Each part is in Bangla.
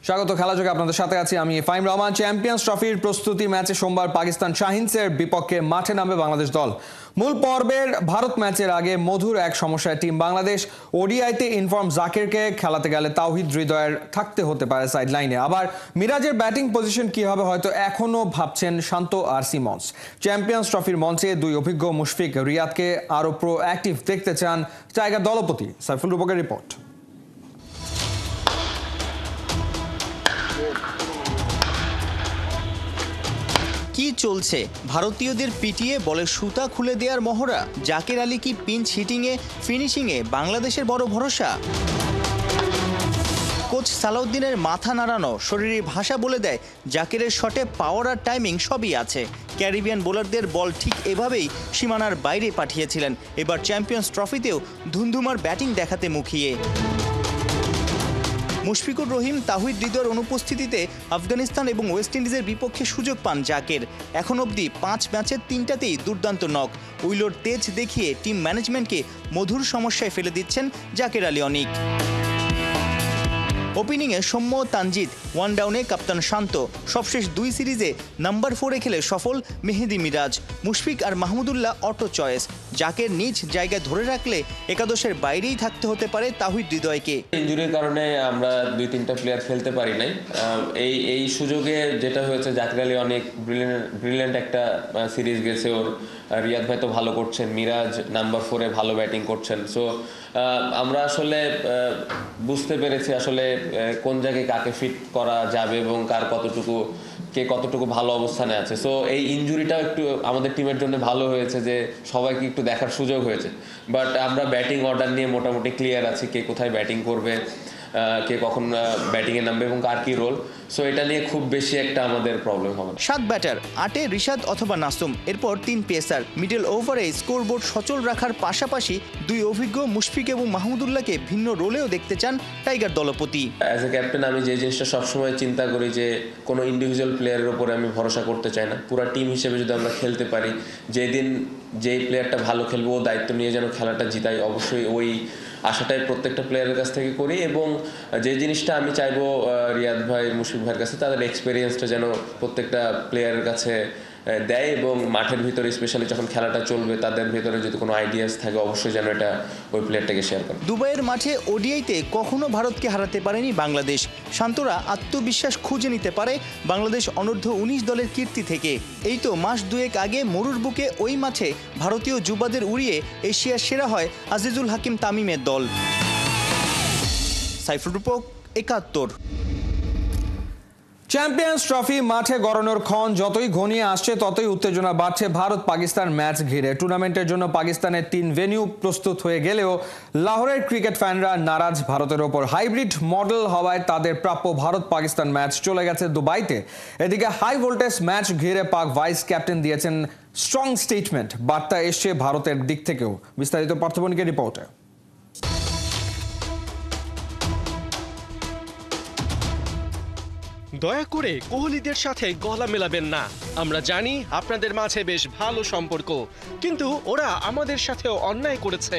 স্বাগত খেলাযোগে আপনাদের সাথে আছি আমি ফাহিম রহমান। চ্যাম্পিয়ন্স ট্রফির প্রস্তুতি ম্যাচে সোমবার পাকিস্তান শাহিনসের বিপক্ষে মাঠে নামবে বাংলাদেশ দল। মূল পর্বের ভারত ম্যাচের আগে মধুর এক সমস্যায় টিম বাংলাদেশ। ওডিআইতে ইনফর্ম জাকিরকে খেলাতে গেলে তাওহিদ হৃদয়ের থাকতে হতে পারে সাইড লাইনে। আবার মিরাজের ব্যাটিং পজিশন কি হবে হয়তো এখনও ভাবছেন শান্ত আর সিমন্স। চ্যাম্পিয়ন্স ট্রফির মঞ্চে দুই অভিজ্ঞ মুশফিক রিয়াদকে আরও প্রোঅ্যাক্টিভ দেখতে চান টাইগার দলপতি। সাইফুল রূপকের রিপোর্ট। কি চলছে? ভারতীয়দের পিটিয়ে বলের সুতা খুলে দেওয়ার মহড়া? জাকের আলী কি পিঞ্চ হিটিংয়ে ফিনিশিংয়ে বাংলাদেশের বড় ভরসা? কোচ সালাউদ্দিনের মাথা নাড়ানো শরীরের ভাষা বলে দেয় জাকেরের শটে পাওয়ার আর টাইমিং সবই আছে। ক্যারিবিয়ান বোলারদের বল ঠিক এভাবেই সীমানার বাইরে পাঠিয়েছিলেন। এবার চ্যাম্পিয়ন্স ট্রফিতেও ধুন্ধুমার ব্যাটিং দেখাতে মুখিয়ে। মুশফিকুর রহিম তাওহিদ হৃদয়ের অনুপস্থিতিতে আফগানিস্তান এবং ওয়েস্ট ইন্ডিজের বিপক্ষে সুযোগ পান জাকের। এখন অবধি 5 ম্যাচের 3টাতেই দুর্দান্ত নক। উইলোর তেজ দেখিয়ে টিম ম্যানেজমেন্টকে মধুর সমস্যায় ফেলে দিচ্ছেন জাকের আলী অনিক। ওপেনিংয়ে সৌম্য তানজিদ, ওয়ান ডাউনে কাপ্তান শান্ত। সবশেষ 2 সিরিজে নাম্বার 4-এ খেলে সফল মেহেদি মিরাজ। মুশফিক আর মাহমুদুল্লাহ অটো চয়েস। জাকের নিজ জায়গায় ধরে রাখলে একাদশের বাইরেই থাকতে হতে পারে তাওহিদ হৃদয়কে। ইনজুরির কারণে আমরা 2-3টা প্লেয়ার খেলতে পারি নাই। এই সুযোগে যেটা হয়েছে, জাকির আলী অনেক ব্রিলিয়েন্ট একটা সিরিজ গেছে ওর। রিয়াদ ভাই তো ভালো করছেন, মিরাজ নাম্বার 4-এ ভালো ব্যাটিং করছেন। সো আমরা আসলে বুঝতে পেরেছি আসলে কোন জায়গায় কাকে ফিট করা যাবে এবং কে কতটুকু ভালো অবস্থানে আছে। সো এই ইনজুরিটাও একটু আমাদের টিমের জন্য ভালো হয়েছে যে সবাইকে একটু দেখার সুযোগ হয়েছে। বাট আমরা ব্যাটিং অর্ডার নিয়ে মোটামুটি ক্লিয়ার আছি, কে কোথায় ব্যাটিং করবে, কে কখন ব্যাটিংয়ে নামবে এবং কার কি রোল। সো এটা নিয়ে খুব বেশি একটা আমাদের প্রবলেম হবে না। 7 ব্যাটার, 8-এ রিশাদ অথবা নাসুম, এরপর 3 পেসার। মিডল ওভারে স্কোরবোর্ড সচল রাখার পাশাপাশি 2 অভিজ্ঞ মুশফিক এবং মাহমুদুল্লাহকে ভিন্ন রোলেও দেখতে চান টাইগার দলপতি। অ্যাজ এ ক্যাপ্টেন আমি যে জিনিসটা সবসময় চিন্তা করি যে কোনো ইন্ডিভিজুয়াল প্লেয়ারের উপরে আমি ভরসা করতে চাই না। পুরো টিম হিসেবে যদি আমরা খেলতে পারি, যেদিন যেই প্লেয়ারটা ভালো খেলবে ও দায়িত্ব নিয়ে যেন খেলাটা জিতাই, অবশ্যই ওই আশাটাই প্রত্যেকটা প্লেয়ারের কাছ থেকে করি। এবং যে জিনিসটা আমি চাইবো রিয়াদ ভাই, মুশফিক ভাইয়ের কাছে, তাদের এক্সপিরিয়েন্সটা যেন প্রত্যেকটা প্লেয়ারের কাছে দেয় এবং মাঠের ভিতরে স্পেশালি যখন খেলাটা চলবে তাদের ভিতরে যদি কোনো আইডিয়াস থাকে অবশ্যই যেন এটা ওই প্লেয়ারটাকে শেয়ার করে। দুবাইয়ের মাঠে ওডিআইতে কখনো ভারতকে হারাতে পারেনি বাংলাদেশ। শান্তরা আত্মবিশ্বাস খুঁজে নিতে পারে বাংলাদেশ অনূর্ধ্ব 19 দলের কীর্তি থেকে। এই তো মাস 2 আগে মরুর বুকে ওই মাঠে ভারতীয় যুবাদের উড়িয়ে এশিয়ার সেরা হয় আজিজুল হাকিম তামিমের দল। সাইফুল রূপক, 71। চ্যাম্পিয়ন্স ট্রফি মাঠে গড়ানোর ক্ষণ যতই ঘনিয়ে আসছে ততই উত্তেজনা বাড়ছে ভারত পাকিস্তান ম্যাচ ঘিরে। টুর্নামেন্টের জন্য পাকিস্তানের 3 ভেন্যু প্রস্তুত হয়ে গেলেও লাহোরের ক্রিকেট ফ্যানরা নারাজ ভারতের ওপর। হাইব্রিড মডেল হওয়ায় তাদের প্রাপ্য ভারত পাকিস্তান ম্যাচ চলে গেছে দুবাইতে। এদিকে হাই ভোল্টেজ ম্যাচ ঘিরে পাক ভাইস ক্যাপ্টেন দিয়েছেন স্ট্রং স্টেটমেন্ট। বার্তা এসছে ভারতের দিক থেকেও। বিস্তারিত পার্থবণিকের রিপোর্টে। দয়া করে কোহলিদের সাথে গলা মেলাবেন না। আমরা জানি আপনাদের মাঝে বেশ ভালো সম্পর্ক, কিন্তু ওরা আমাদের সাথেও অন্যায় করেছে।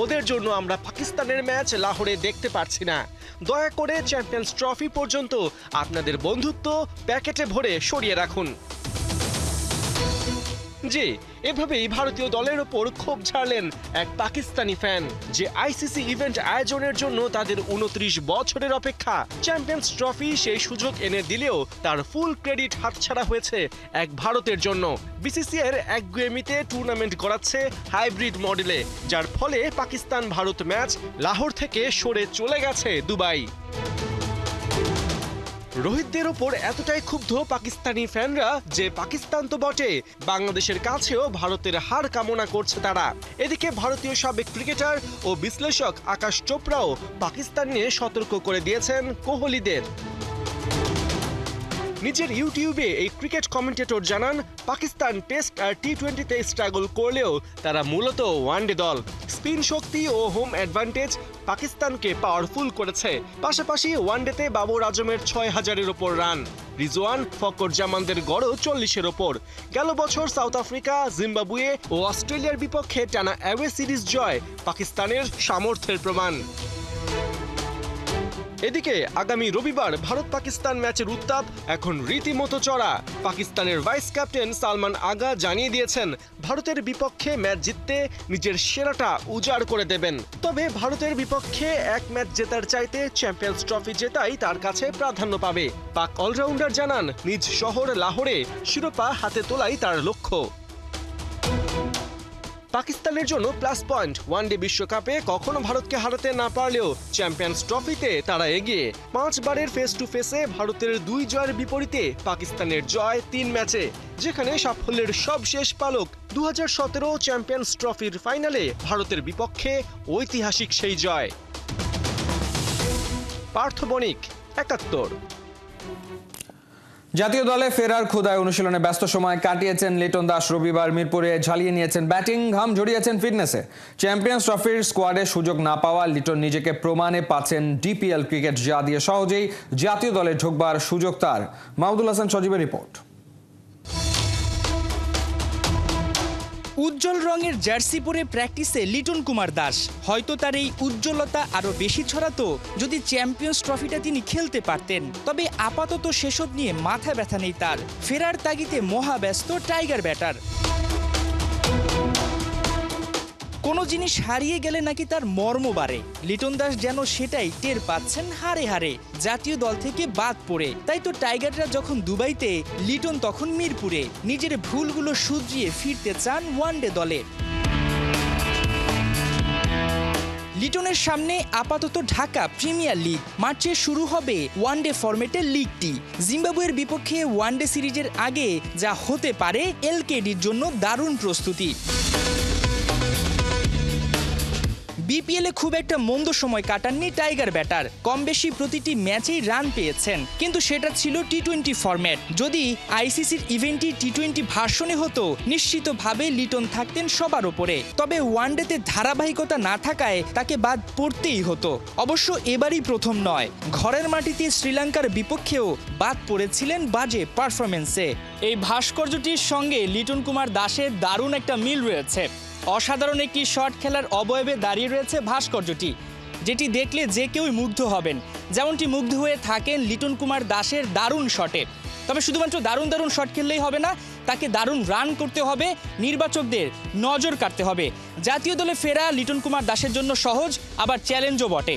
ওদের জন্য আমরা পাকিস্তানের ম্যাচ লাহোরে দেখতে পারছি না। দয়া করে চ্যাম্পিয়ন্স ট্রফি পর্যন্ত আপনাদের বন্ধুত্ব প্যাকেটে ভরে সরিয়ে রাখুন। জি, এভাবেই ভারতীয় দলের ওপর ক্ষোভ ঝাড়লেন এক পাকিস্তানি ফ্যান, যে আইসিসি ইভেন্ট আয়োজনের জন্য তাদের 29 বছরের অপেক্ষা। চ্যাম্পিয়ন্স ট্রফি সেই সুযোগ এনে দিলেও তার ফুল ক্রেডিট হাতছাড়া হয়েছে এক ভারতের জন্য। বিসিসিআইয়ের একগুয়েমিতে টুর্নামেন্ট করাচ্ছে হাইব্রিড মডেলে, যার ফলে পাকিস্তান ভারত ম্যাচ লাহোর থেকে সরে চলে গেছে দুবাই। রোহিতদের ওপর এতটাই ক্ষুব্ধ পাকিস্তানি ফ্যানরা যে পাকিস্তান তো বটে, বাংলাদেশের কাছেও ভারতের হার কামনা করছে তারা। এদিকে ভারতীয় সাবেক ক্রিকেটার ও বিশ্লেষক আকাশ চোপড়াও পাকিস্তান নিয়ে সতর্ক করে দিয়েছেন কোহলিদের। নিজের ইউটিউবে এই ক্রিকেট কমেন্টেটর জানান, পাকিস্তান টেস্ট আর টি20তে স্ট্রাগল করলেও তারা মূলত ওয়ানডে দল। স্পিন শক্তি ও হোম অ্যাডভান্টেজ পাকিস্তানকে পাওয়ারফুল করেছে। পাশাপাশি ওয়ানডেতে বাবর আজমের 6000-এর ওপর রান, রিজওয়ান ফকর জামানদের গড়ও 40-এর ওপর। গেল বছর সাউথ আফ্রিকা, জিম্বাবুয়ে ও অস্ট্রেলিয়ার বিপক্ষে টানা অ্যাওয়ে সিরিজ জয় পাকিস্তানের সামর্থ্যের প্রমাণ। এদিকে আগামী রবিবার ভারত পাকিস্তান ম্যাচের উত্তাপ এখন রীতিমতো চড়া। পাকিস্তানের ভাইস ক্যাপ্টেন সালমান আগা জানিয়ে দিয়েছেন ভারতের বিপক্ষে ম্যাচ জিততে নিজের সেরাটা উজাড় করে দেবেন। তবে ভারতের বিপক্ষে এক ম্যাচ জেতার চাইতে চ্যাম্পিয়ন্স ট্রফি জেতাই তার কাছে প্রাধান্য পাবে। পাক অলরাউন্ডার জানান নিজ শহর লাহোরে শিরোপা হাতে তোলাই তার লক্ষ্য। পাকিস্তানের জন্য প্লাস পয়েন্ট, ওয়ানডে বিশ্বকাপে কখনো ভারতকে হারাতে না পারলেও চ্যাম্পিয়ন্স ট্রফিতে তারা এগিয়ে। 5 বারের ফেস টু ফেসে ভারতের 2 জয়ের বিপরীতে পাকিস্তানের জয় 3 ম্যাচে, যেখানে সাফল্যের সবশেষ পালক 2017 চ্যাম্পিয়ন্স ট্রফির ফাইনালে ভারতের বিপক্ষে ঐতিহাসিক সেই জয়। পার্থ বণিক, 71। জাতীয় দলে ফেরার ক্ষুধায় অনুশীলনে ব্যস্ত সময় কাটিয়েছেন লিটন দাস। রবিবার মিরপুরে ঝালিয়ে নিয়েছেন ব্যাটিং, ঘাম ঝরিয়েছেন ফিটনেসে। চ্যাম্পিয়ন্স ট্রফির স্কোয়াডে সুযোগ না পাওয়া লিটন নিজেকে প্রমাণে পাচ্ছেন ডিপিএল ক্রিকেট, যা দিয়ে সহজেই জাতীয় দলে ঢোকবার সুযোগ তার। মাহমুদুল হাসান সজীবের রিপোর্ট। উজ্জ্বল রঙের জার্সি পরে প্র্যাকটিসে লিটন কুমার দাস। হয়তো তার এই উজ্জ্বলতা আরো বেশি ছড়াতো যদি চ্যাম্পিয়ন্স ট্রফিটা তিনি খেলতে পারতেন। তবে আপাতত সেসব নিয়ে মাথা ব্যথা নেই তার। ফেরার তাগিদে মহাব্যস্ত টাইগার ব্যাটার। কোনো জিনিস হারিয়ে গেলে নাকি তার মর্ম বাড়ে। লিটন দাস যেন সেটাই টের পাচ্ছেন হারে হারে, জাতীয় দল থেকে বাদ পড়ে। তাই তো টাইগাররা যখন দুবাইতে, লিটন তখন মিরপুরে। নিজের ভুলগুলো শুধরিয়ে ফিরতে চান ওয়ানডে দলে। লিটনের সামনে আপাতত ঢাকা প্রিমিয়ার লিগ। মার্চে শুরু হবে ওয়ানডে ফরম্যাটের লিগটি। জিম্বাবুয়ের বিপক্ষে ওয়ানডে সিরিজের আগে যা হতে পারে এলকেডির জন্য দারুণ প্রস্তুতি। বিপিএলে খুব একটা মন্দ সময় কাটাননি টাইগার ব্যাটার। কম বেশি প্রতিটি ম্যাচেই রান পেয়েছেন, কিন্তু সেটা ছিল টি-20 ফরম্যাট। যদি আইসিসির ইভেন্টটি টি-20 ভার্সনে হতো, নিশ্চিতভাবে লিটন থাকতেন সবার ওপরে। তবে ওয়ানডেতে ধারাবাহিকতা না থাকায় তাকে বাদ পড়তেই হতো। অবশ্য এবারই প্রথম নয়, ঘরের মাটিতে শ্রীলঙ্কার বিপক্ষেও বাদ পড়েছিলেন বাজে পারফরমেন্সে। এই ভাস্কর্যটির সঙ্গে লিটন কুমার দাসের দারুণ একটা মিল রয়েছে। অসাধারণ একটি শট খেলার অবয়বে দাঁড়িয়ে রয়েছে ভাস্কর্যটি, যেটি দেখলে যে কেউই মুগ্ধ হবেন, যেমনটি মুগ্ধ হয়ে থাকেন লিটন কুমার দাসের দারুণ শটে। তবে শুধুমাত্র দারুণ শট খেললেই হবে না, তাকে দারুণ রান করতে হবে, নির্বাচকদের নজর কাটতে হবে। জাতীয় দলে ফেরা লিটন কুমার দাসের জন্য সহজ, আবার চ্যালেঞ্জও বটে।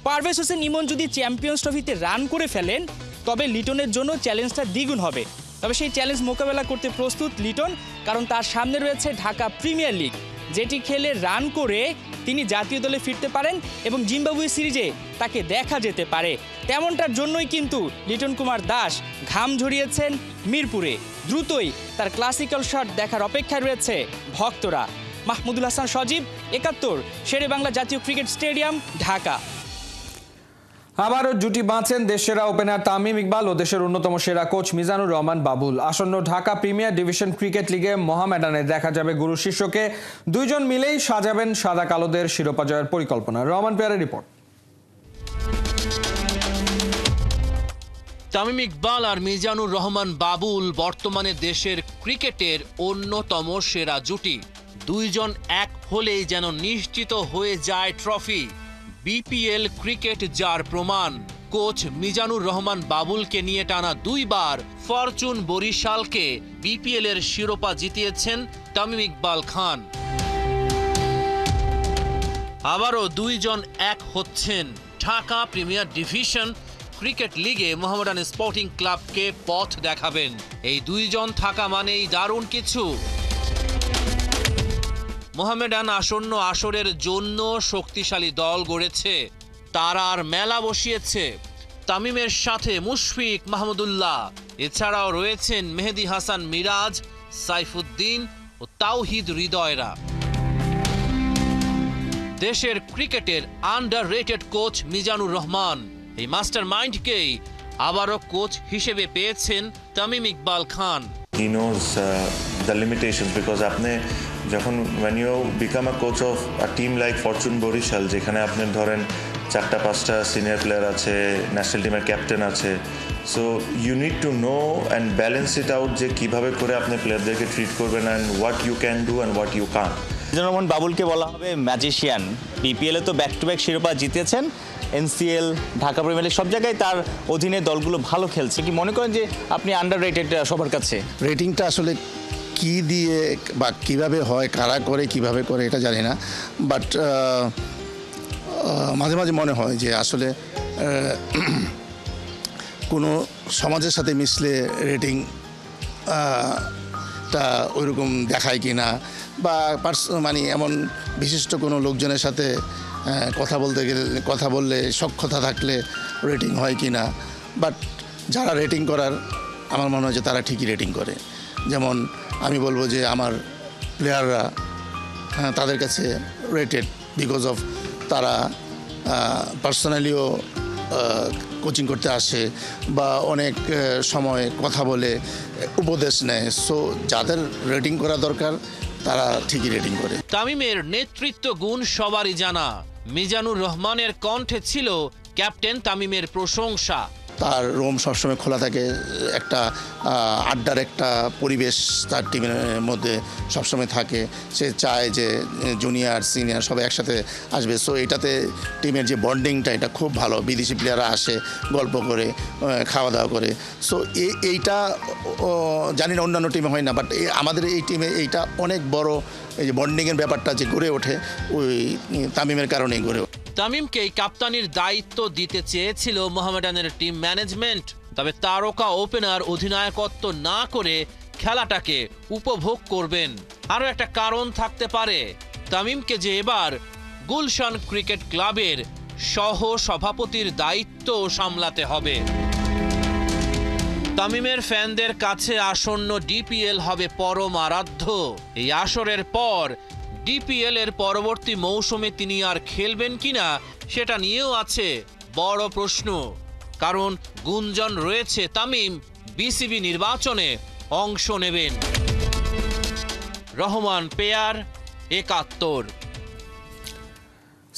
পারভেজ হোসেন ইমন যদি চ্যাম্পিয়ন্স ট্রফিতে রান করে ফেলেন, তবে লিটনের জন্য চ্যালেঞ্জটা দ্বিগুণ হবে। তবে সেই চ্যালেঞ্জ মোকাবেলা করতে প্রস্তুত লিটন, কারণ তার সামনে রয়েছে ঢাকা প্রিমিয়ার লিগ, যেটি খেলে রান করে তিনি জাতীয় দলে ফিরতে পারেন এবং জিম্বাবুয়ে সিরিজে তাকে দেখা যেতে পারে। তেমনটার জন্যই কিন্তু লিটন কুমার দাস ঘাম ঝরিয়েছেন মিরপুরে। দ্রুতই তার ক্লাসিক্যাল শট দেখার অপেক্ষায় রয়েছে ভক্তরা। মাহমুদুল হাসান সজীব, 71, শেরে বাংলা জাতীয় ক্রিকেট স্টেডিয়াম, ঢাকা। আবারও জুটি বাঁচেন দেশসেরা ওপেনার তামিম ইকবাল ও দেশের অন্যতম সেরা কোচ মিজানুর রহমান বাবুল। আসন্ন ঢাকা প্রিমিয়ার ডিভিশন ক্রিকেট লিগে মোহামেডানে দেখা যাবে গুরু শিষ্যকে। দুইজন মিলেই সাজাবেন সাদা কালোদের শিরোপা জয়ের পরিকল্পনা। রহমান পেয়ারের রিপোর্ট। তামিম ইকবাল আর মিজানুর রহমান বাবুল বর্তমানে দেশের ক্রিকেটের অন্যতম সেরা জুটি। দুইজন এক হলেই যেন নিশ্চিত হয়ে যায় ট্রফি। বিপিএল ক্রিকেট যার প্রমাণ। কোচ মিজানুর রহমান বাবুলকে নিয়ে টানা 2 বার ফরচুন বরিশালকে বিপিএল এর শিরোপা জিতিয়েছেন তামিম ইকবাল খান। আবারও দুইজন এক হচ্ছেন। ঢাকা প্রিমিয়ার ডিভিশন ক্রিকেট লিগে মোহামেডান স্পোর্টিং ক্লাবকে পথ দেখাবেন। এই দুইজন থাকা মানেই দারুণ কিছু। মোহামেডান আসন্ন আসরের জন্য শক্তিশালী দল গড়েছে, তারার মেলা বসিয়েছে। তামিমের সাথে মুশফিক মাহমুদুল্লাহ, এছাড়াও রয়েছেন মেহেদী হাসান মিরাজ, সাইফুদ্দিন ও তাওহিদ হৃদয়রা। দেশের ক্রিকেটের আন্ডাররেটেড কোচ মিজানুর রহমান, এই মাস্টার মাইন্ডকেই আবারও কোচ হিসেবে পেয়েছেন তামিম ইকবাল খান। He knows the limitations because আপনি যখন when you become a coach of a team like Fortune Borishal, যেখানে আপনি ধরেন 4-5টা সিনিয়র প্লেয়ার আছে, ন্যাশনাল টিমের ক্যাপ্টেন আছে, so you need to know and balance it out যে কীভাবে করে আপনি প্লেয়ারদেরকে ট্রিট করবেন and what you can do and what you can't. Mizanur Rahman বাবুলকে বলা হবে ম্যাজিশিয়ান। বিপিএলে তো ব্যাক টু ব্যাক শিরোপা জিতেছেন, NCL, ঢাকা প্রিমিয়ার লিগ সব জায়গায় তার অধীনে দলগুলো ভালো খেলছে। কি মনে করেন যে আপনি আন্ডাররেটেড সবার কাছে? রেটিংটা আসলে কি দিয়ে বা কিভাবে হয়, কারা করে, কিভাবে করে এটা জানি না, বাট মাঝে মাঝে মনে হয় যে আসলে কোনো সমাজের সাথে মিশলে রেটিং টা ওইরকম দেখায় কি না, বা মানে এমন বিশিষ্ট কোনো লোকজনের সাথে কথা বললে সক্ষতা থাকলে রেটিং হয় কি না। বাট যারা রেটিং করার আমার মনে হয় যে তারা ঠিকই রেটিং করে। যেমন আমি বলবো যে আমার প্লেয়াররা তাদের কাছে রেটেড বিকজ অফ তারা পার্সোনালিও কোচিং করতে আসে বা অনেক সময় কথা বলে উপদেশ নেয়। সো যাদের রেটিং করা দরকার তারা ঠিকই রেটিং করে। তামিমের নেতৃত্ব গুণ সবারই জানা। মিজানুর রহমানের কণ্ঠে ছিল ক্যাপ্টেন তামিমের প্রশংসা। তার রুম সবসময় খোলা থাকে, একটা আড্ডার একটা পরিবেশ তার টিমের মধ্যে সবসময় থাকে। সে চায় যে জুনিয়র সিনিয়র সবাই একসাথে আসবে। সো এটাতে টিমের যে বন্ডিংটা এটা খুব ভালো। বিদেশি প্লেয়াররা আসে, গল্প করে, খাওয়া দাওয়া করে। সো এইটা জানি না অন্যান্য টিমে হয় না, বাট আমাদের এই টিমে এইটা অনেক বড়। এই যে বন্ডিংয়ের ব্যাপারটা যে গড়ে ওঠে ওই তামিমের কারণেই গড়ে ওঠে। তামিমকে কাপ্তানির দায়িত্ব দিতে চেয়েছিল মোহামেডানের টিম ম্যানেজমেন্ট, তবে তারকা ওপেনার অধিনায়কত্ব না করে খেলাটাকে উপভোগ করবেন। আরও একটা কারণ থাকতে পারে, তামিমকে যে এবার গুলশান ক্রিকেট ক্লাবের সহ সভাপতির দায়িত্ব সামলাতে হবে। তামিমের ফ্যানদের কাছে আসন্ন ডিপিএল হবে পরম আরাধ্য। এই আসরের পর ডিপিএল এর পরবর্তী মৌসুমে তিনি আর খেলবেন কিনা সেটা নিয়েও আছে বড় প্রশ্ন। কারণ গুঞ্জন রয়েছে তামিম বিসিবি নির্বাচনে অংশ নেবেন। রহমান পেয়ার, ৭১।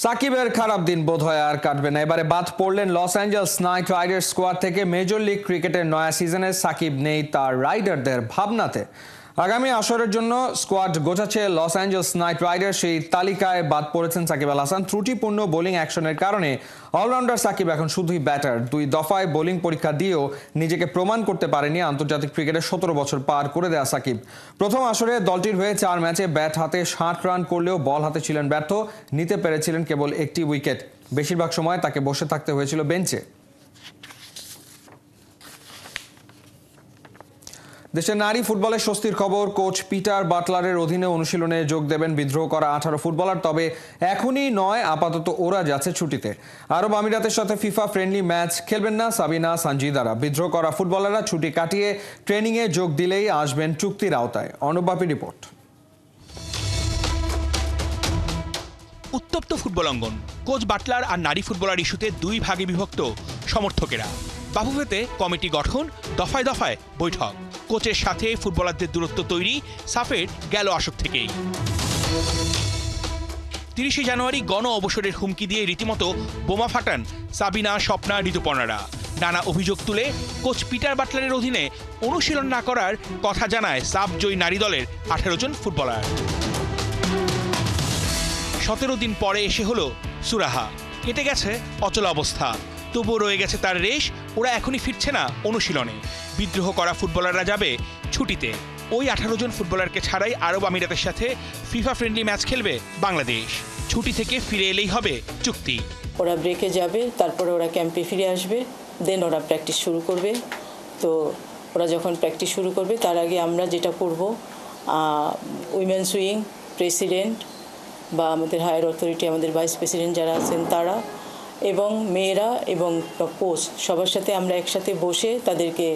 সাকিবের খারাপ দিন বোধহয় আর কাটবে না। এবারে বাদ পড়লেন Los Angeles Knight Riders squad থেকে। মেজর লিগ ক্রিকেটের নয়া সিজনে সাকিব নেই তার রাইডারদের ভাবনাতে। আগামী আসরের জন্য স্কোয়াড গোছাচ্ছে লস অ্যাঞ্জেলস নাইট রাইডার্স। সেই তালিকায় বাদ পড়েছেন সাকিব আল হাসান। ত্রুটিপূর্ণ বোলিং অ্যাকশনের কারণে অলরাউন্ডার সাকিব এখন শুধুই ব্যাটার। ২ দফায় বোলিং পরীক্ষা দিয়েও নিজেকে প্রমাণ করতে পারেনি আন্তর্জাতিক ক্রিকেটে ১৭ বছর পার করে দেয়া সাকিব। প্রথম আসরে দলটির হয়ে ৪ ম্যাচে ব্যাট হাতে ৬০ রান করলেও বল হাতে ছিলেন ব্যর্থ। নিতে পেরেছিলেন কেবল একটি উইকেট। বেশিরভাগ সময় তাকে বসে থাকতে হয়েছিল বেঞ্চে। দেশের নারী ফুটবলের স্বস্তির খবর, কোচ পিটার বাটলারের অধীনে অনুশীলনে যোগ দেবেন বিদ্রোহ করা ১৮ ফুটবলার। তবে এখনই নয়, আপাতত ওরা যাচ্ছে ছুটিতে। আরব আমিরাতের সাথে ফিফা ফ্রেন্ডলি ম্যাচ খেলবেন না সাবিনা সানজিদারা। বিদ্রোহ করা ফুটবলাররা ছুটি কাটিয়ে ট্রেনিংয়ে যোগ দিলেই আসবেন চুক্তির আওতায়। অনুবাপী রিপোর্ট। উত্তপ্ত ফুটবল অঙ্গন। কোচ বাটলার আর নারী ফুটবলার ইস্যুতে ২ ভাগে বিভক্ত সমর্থকেরা। বাফুফেতে কমিটি গঠন, দফায় দফায় বৈঠক। কোচের সাথে ফুটবলারদের দূরত্ব তৈরি সাফের গেল আসর থেকেই। ৩০ জানুয়ারি গণ অবসরের হুমকি দিয়ে রীতিমতো বোমা ফাটান সাবিনা, স্বপ্না, ঋতুপর্ণারা। নানা অভিযোগ তুলে কোচ পিটার বাটলারের অধীনে অনুশীলন না করার কথা জানায় সাব জয়ী নারী দলের ১৮ জন ফুটবলার। ১৭ দিন পরে এসে হলো সুরাহা। কেটে গেছে অচল অবস্থা, তবুও রয়ে গেছে তার রেশ। ওরা এখনই ফিরছে না অনুশীলনে। বিদ্রোহ করা ফুটবলাররা যাবে ছুটিতে। ওই ১৮ জন ফুটবলারকে ছাড়াই আরব আমিরাতের সাথে ফিফা ফ্রেন্ডলি ম্যাচ খেলবে বাংলাদেশ। ছুটি থেকে ফিরে এলেই হবে চুক্তি। ওরা ব্রেকে যাবে, তারপরে ওরা ক্যাম্পে ফিরে আসবে, দেন ওরা প্র্যাকটিস শুরু করবে। তো ওরা যখন প্র্যাকটিস শুরু করবে তার আগে আমরা যেটা করব, উইমেন্স উইং প্রেসিডেন্ট বা আমাদের হায়ার অথরিটি, আমাদের ভাইস প্রেসিডেন্ট যারা আছেন তারা এবং মেয়েরা এবং কোচ সবার সাথে আমরা একসাথে বসে তাদেরকে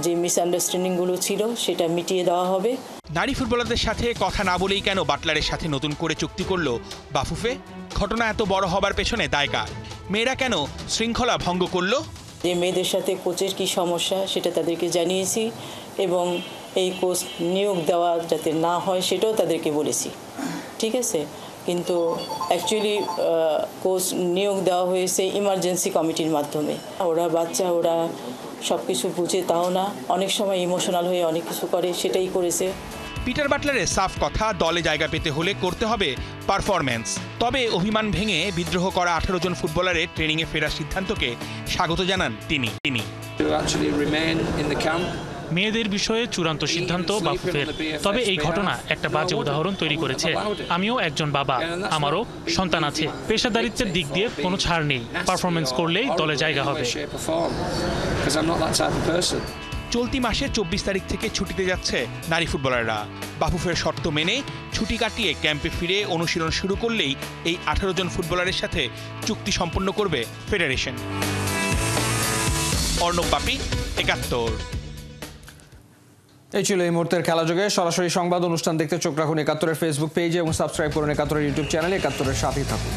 যে মিসআন্ডারস্ট্যান্ডিংগুলো ছিল সেটা মিটিয়ে দেওয়া হবে। নারী ফুটবলারদের সাথে কথা না বলেই কেন বাটলারের সাথে নতুন করে চুক্তি করলো বাফুফে? ঘটনা এত বড় হবার পেছনে দায় কার? মেয়েরা কেন শৃঙ্খলা ভঙ্গ করলো? যে মেয়েদের সাথে কোচের কি সমস্যা সেটা তাদেরকে জানিয়েছি এবং এই কোচ নিয়োগ দেওয়া যাতে না হয় সেটাও তাদেরকে বলেছি। ঠিক আছে, কিন্তু অ্যাকচুয়ালি কোচ নিয়োগ দেওয়া হয়েছে ইমার্জেন্সি কমিটির মাধ্যমে। ওরা বাচ্চা, ওরা সব কিছু বুঝে তাও না, অনেক সময় ইমোশনাল হয়ে অনেক কিছু করে, সেটাই করেছে। পিটার বাটলারের সাফ কথা, দলে জায়গা পেতে হলে করতে হবে পারফরম্যান্স। তবে অভিমান ভেঙে বিদ্রোহ করা 18 জন ফুটবলারের ট্রেনিংয়ে ফেরার সিদ্ধান্তকে স্বাগত জানান তিনি। মেয়েদের বিষয়ে চূড়ান্ত সিদ্ধান্ত বাফুফের। তবে এই ঘটনা একটা বাজে উদাহরণ তৈরি করেছে। আমিও একজন বাবা, আমারও সন্তান আছে। পেশাদারিত্বের দিক দিয়ে কোনো ছাড় নেই, পারফরমেন্স করলেই দলে জায়গা হবে। চলতি মাসের 24 তারিখ থেকে ছুটিতে যাচ্ছে নারী ফুটবলাররা। বাফুফের শর্ত মেনে ছুটি কাটিয়ে ক্যাম্পে ফিরে অনুশীলন শুরু করলেই এই 18 জন ফুটবলারের সাথে চুক্তি সম্পন্ন করবে ফেডারেশন। অর্ণব বাপি, 71। এই ছিল এই মুহূর্তের খেলাযোগে। সরাসরি সংবাদ অনুষ্ঠান দেখতে চোখ রাখুন 71-এর ফেসবুক পেজে এবং সাবস্ক্রাইব করুন 71-এর ইউটিউব চ্যানেলে। 71-এর সাথেই থাকুন।